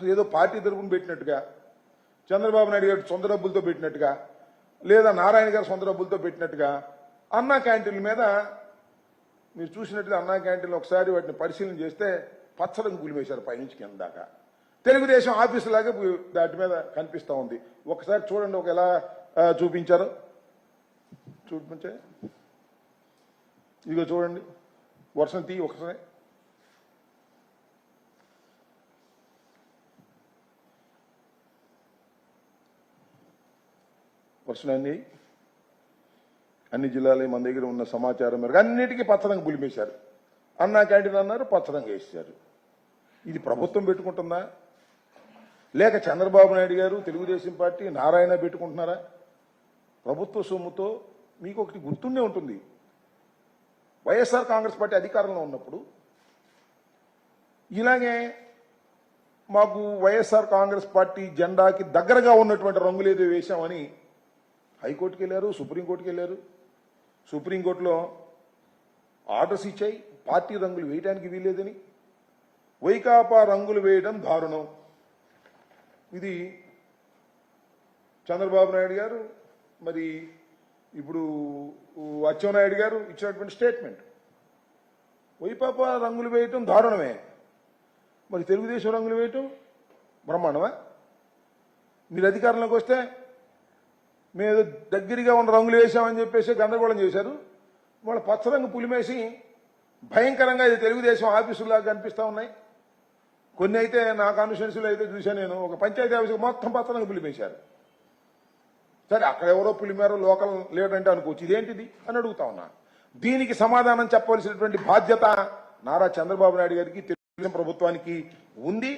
ఏదో పార్టీ తరపున పెట్టినట్టుగా, చంద్రబాబు నాయుడు గారు సొంత డబ్బులతో పెట్టినట్టుగా, లేదా నారాయణ గారు సొంత డబ్బులతో పెట్టినట్టుగా అన్నా క్యాంటీన్ల మీద మీరు చూసినట్టుగా అన్నా క్యాంటీన్లు ఒకసారి వాటిని పరిశీలన చేస్తే పచ్చరంగు పులిమేశారు పైనుంచి కింద దాకా. తెలుగుదేశం ఆఫీసు లాగా దాటి మీద కనిపిస్తూ ఉంది. ఒకసారి చూడండి, ఒక ఎలా చూపించారు చూపించే. ఇదిగో చూడండి, వర్షం తీ ఒకసారి. వర్షం అన్ని జిల్లాలో మన దగ్గర ఉన్న సమాచారం మేరకు అన్నిటికీ పచ్చరంగు పులిమేశారు. అన్నా క్యాంటీన్ అన్నారు, పచ్చరంగు వేసారు. ఇది ప్రభుత్వం పెట్టుకుంటుందా, లేక చంద్రబాబు నాయుడు గారు తెలుగుదేశం పార్టీ నారాయణ పెట్టుకుంటున్నారా? ప్రభుత్వ సొమ్ముతో మీకు ఒకటి గుర్తుండే ఉంటుంది. వైఎస్ఆర్ కాంగ్రెస్ పార్టీ అధికారంలో ఉన్నప్పుడు ఇలాగే మాకు వైఎస్ఆర్ కాంగ్రెస్ పార్టీ జెండాకి దగ్గరగా ఉన్నటువంటి రంగులేదో వేశామని హైకోర్టుకి వెళ్ళారు, సుప్రీంకోర్టుకి వెళ్ళారు. సుప్రీంకోర్టులో ఆర్డర్స్ ఇచ్చాయి, పార్టీ రంగులు వేయడానికి వీల్లేదని. వైకాపా రంగులు వేయడం దారుణం. ఇది చంద్రబాబు నాయుడు గారు, మరి ఇప్పుడు అచ్చెన్నాయుడు గారు ఇచ్చినటువంటి స్టేట్మెంట్. వైకాపా రంగులు వేయటం దారుణమే, మరి తెలుగుదేశం రంగులు వేయటం బ్రహ్మాండమా? మీరు అధికారంలోకి వస్తే మేము దగ్గరగా ఉన్న రంగులు వేసామని చెప్పేసి గందరగోళం చేశారు. వాళ్ళ పచ్చరంగు పులిమేసి భయంకరంగా ఇది తెలుగుదేశం ఆఫీసులాగా కనిపిస్తూ ఉన్నాయి. కొన్ని అయితే నా కాన్స్టిట్యున్సీలో అయితే చూశాను నేను, ఒక పంచాయతీ ఆఫీసు మొత్తం పచ్చరంగు పులిమేశారు. సరే, అక్కడ ఎవరో పులిమేరో లోకల్ లీడర్ అంటే అనుకోవచ్చు, ఇదేంటిది అని అడుగుతా ఉన్నా. దీనికి సమాధానం చెప్పవలసినటువంటి బాధ్యత నారా చంద్రబాబు నాయుడు గారికి, తెలుగుదేశం ప్రభుత్వానికి ఉంది.